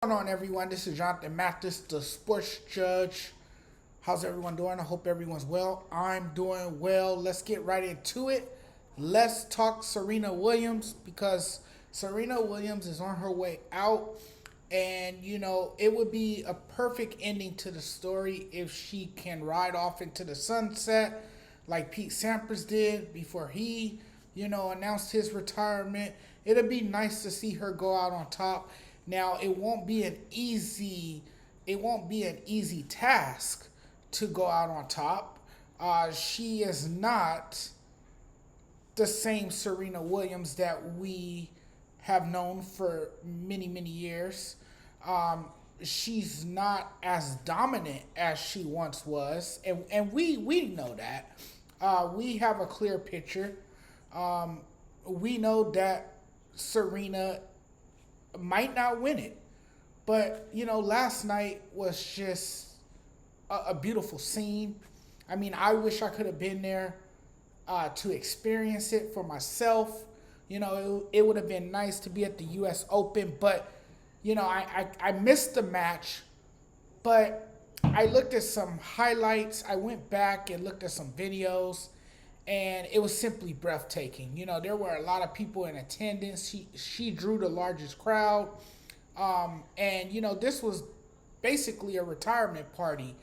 What's going on, everyone? This is Jonathan Mathis, the sports judge. How's everyone doing? I hope everyone's well. I'm doing well. Let's get right into it. Let's talk Serena Williams because Serena Williams is on her way out. And, it would be a perfect ending to the story if she can ride off into the sunset like Pete Sampras did before he, announced his retirement. It'd be nice to see her go out on top. Now, it won't be an easy task to go out on top. She is not the same Serena Williams that we have known for many, many years. She's not as dominant as she once was, and we know that. We have a clear picture. We know that Serena might not win it, but last night was just a beautiful scene. I mean, I wish I could have been there to experience it for myself. It would have been nice to be at the U.S. Open, but I missed the match. But I looked at some highlights. I went back and looked at some videos, and it was simply breathtaking. There were a lot of people in attendance. She drew the largest crowd, and this was basically a retirement party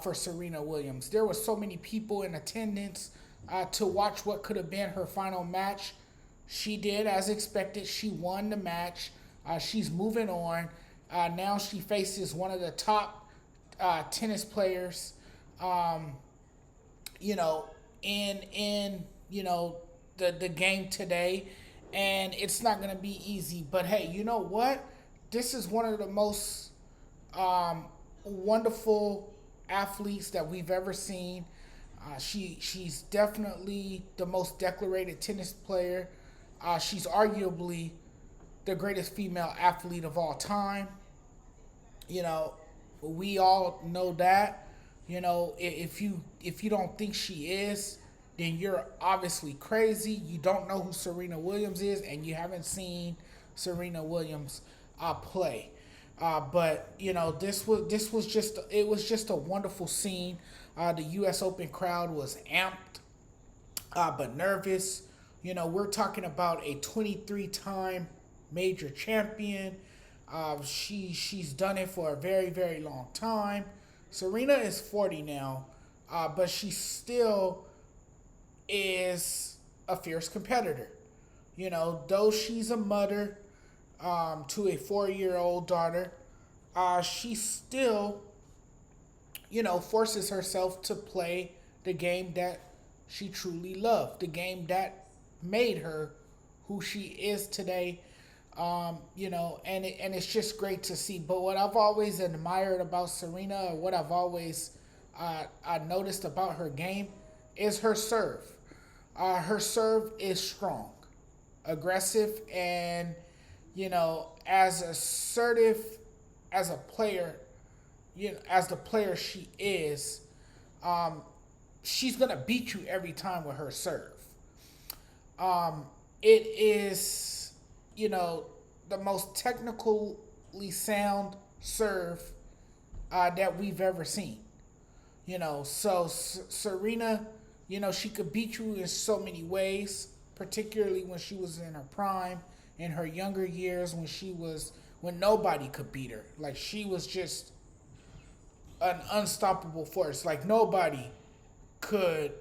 for Serena Williams. There were so many people in attendance to watch what could have been her final match. She did as expected. She won the match. She's moving on. Now she faces one of the top tennis players. You know, in the game today, and it's not going to be easy. But hey, you know what? This is one of the most wonderful athletes that we've ever seen. She's definitely the most decorated tennis player. She's arguably the greatest female athlete of all time. You know, we all know that. If you don't think she is, then you're obviously crazy. You don't know who Serena Williams is, and you haven't seen Serena Williams play. But this was just a wonderful scene. The U.S. Open crowd was amped, but nervous. We're talking about a 23-time major champion. She's done it for a very, very long time. Serena is 40 now, but she still is a fierce competitor. Though she's a mother to a 4-year-old daughter, she still, forces herself to play the game that she truly loved, the game that made her who she is today. And it's just great to see. But what I've always admired about Serena, or what I've always I noticed about her game, is her serve. Her serve is strong, aggressive, and as assertive as a player, as the player she is, she's gonna beat you every time with her serve. It is, the most technically sound serve that we've ever seen. So Serena, she could beat you in so many ways, particularly when she was in her prime, in her younger years, when nobody could beat her. Like, she was just an unstoppable force. Like, nobody could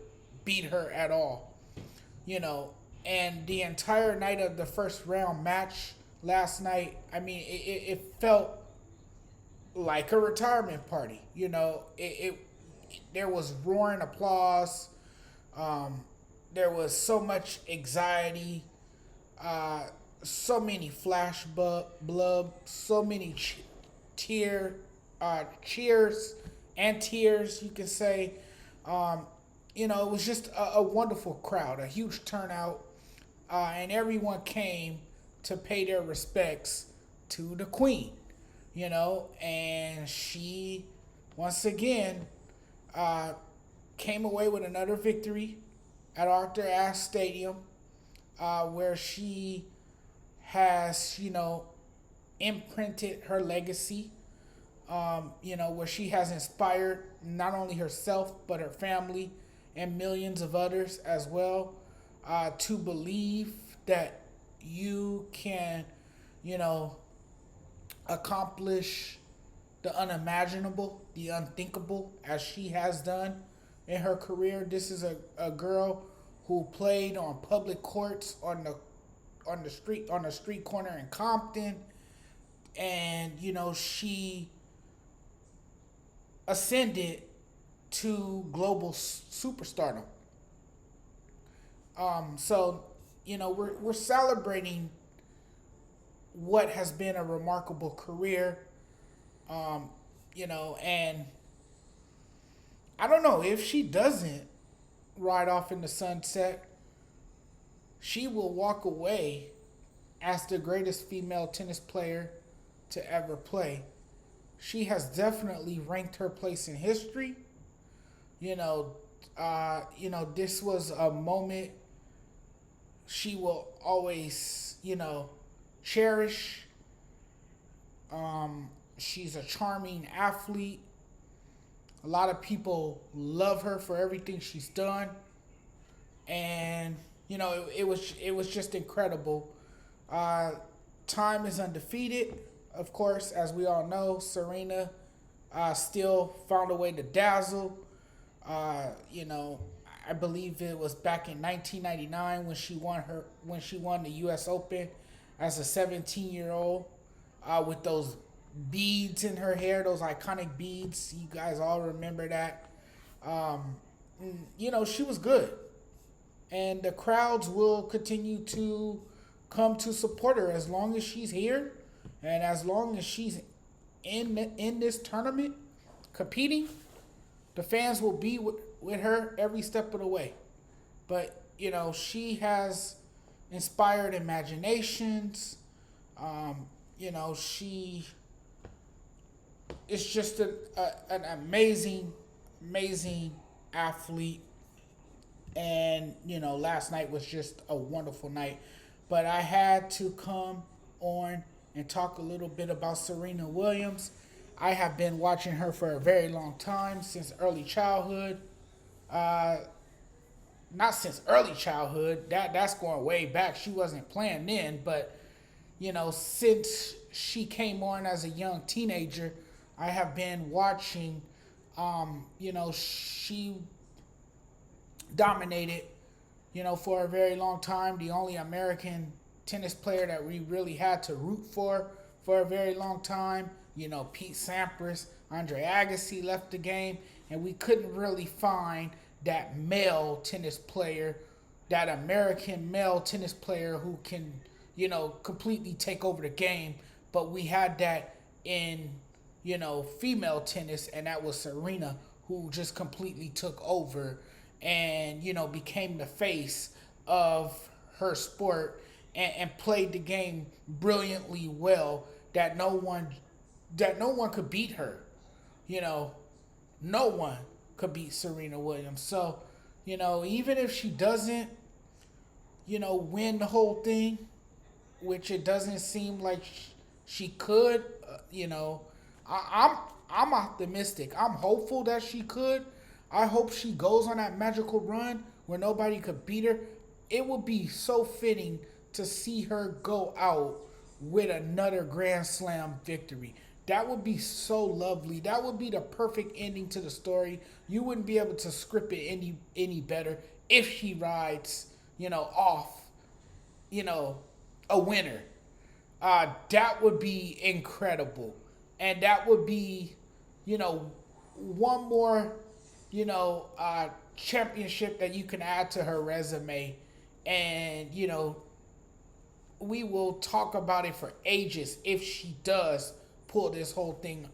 beat her at all. And the entire night of the first round match last night, I mean, it felt like a retirement party. There was roaring applause. There was so much anxiety, so many flash blub, so many cheers and tears, you can say. It was just a wonderful crowd, a huge turnout, and everyone came to pay their respects to the Queen, and she, once again, came away with another victory at Arthur Ashe Stadium, where she has, imprinted her legacy, where she has inspired not only herself, but her family and millions of others as well, to believe that you can, you know, accomplish the unimaginable, the unthinkable, as she has done in her career. This is a girl who played on public courts on the street corner in Compton, and she ascended to global superstardom. We're celebrating what has been a remarkable career. And I don't know if she doesn't ride off in the sunset, she will walk away as the greatest female tennis player to ever play. She has definitely ranked her place in history. This was a moment she will always, cherish. She's a charming athlete. A lot of people love her for everything she's done, and it was just incredible. Time is undefeated, of course, as we all know. Serena still found a way to dazzle. I believe it was back in 1999 when she won the U.S. Open as a 17-year-old, with those beads in her hair, those iconic beads. You guys all remember that. She was good, and the crowds will continue to come to support her as long as she's here, and as long as she's in this tournament competing. The fans will be with her every step of the way. But she has inspired imaginations. She is just an amazing athlete. And last night was just a wonderful night. But I had to come on and talk a little bit about Serena Williams. I have been watching her for a very long time, since early childhood. Not since early childhood. That's going way back. She wasn't playing then, but since she came on as a young teenager, I have been watching. She dominated, for a very long time. The only American tennis player that we really had to root for a very long time. Pete Sampras, Andre Agassi left the game, and we couldn't really find that male tennis player, that American male tennis player who can, completely take over the game. But we had that in, female tennis, and that was Serena, who just completely took over and, became the face of her sport, and played the game brilliantly well, that no one could beat her. No one could beat Serena Williams. So, even if she doesn't, win the whole thing, which it doesn't seem like she could, I'm optimistic. I'm hopeful that she could. I hope she goes on that magical run where nobody could beat her. It would be so fitting to see her go out with another Grand Slam victory. That would be so lovely. That would be the perfect ending to the story. You wouldn't be able to script it any better if she rides, off, a winner. That would be incredible. And that would be, one more, championship that you can add to her resume. And, we will talk about it for ages if she does pull this whole thing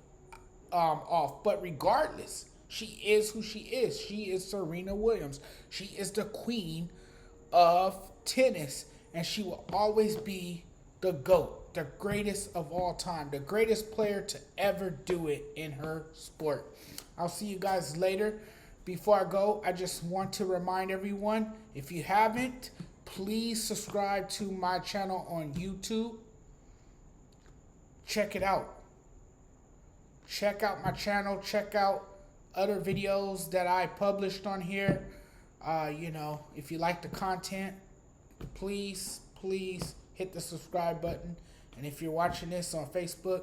off. But regardless, she is who she is. She is Serena Williams. She is the queen of tennis, and she will always be the GOAT, the greatest of all time, the greatest player to ever do it in her sport. I'll see you guys later. Before I go, I just want to remind everyone, if you haven't, please subscribe to my channel on YouTube. check it out. Check out my channel. Check out other videos that I published on here. If you like the content, please hit the subscribe button. And if you're watching this on Facebook,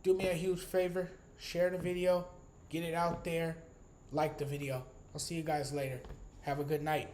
do me a huge favor. Share the video. Get it out there. Like the video. I'll see you guys later. Have a good night.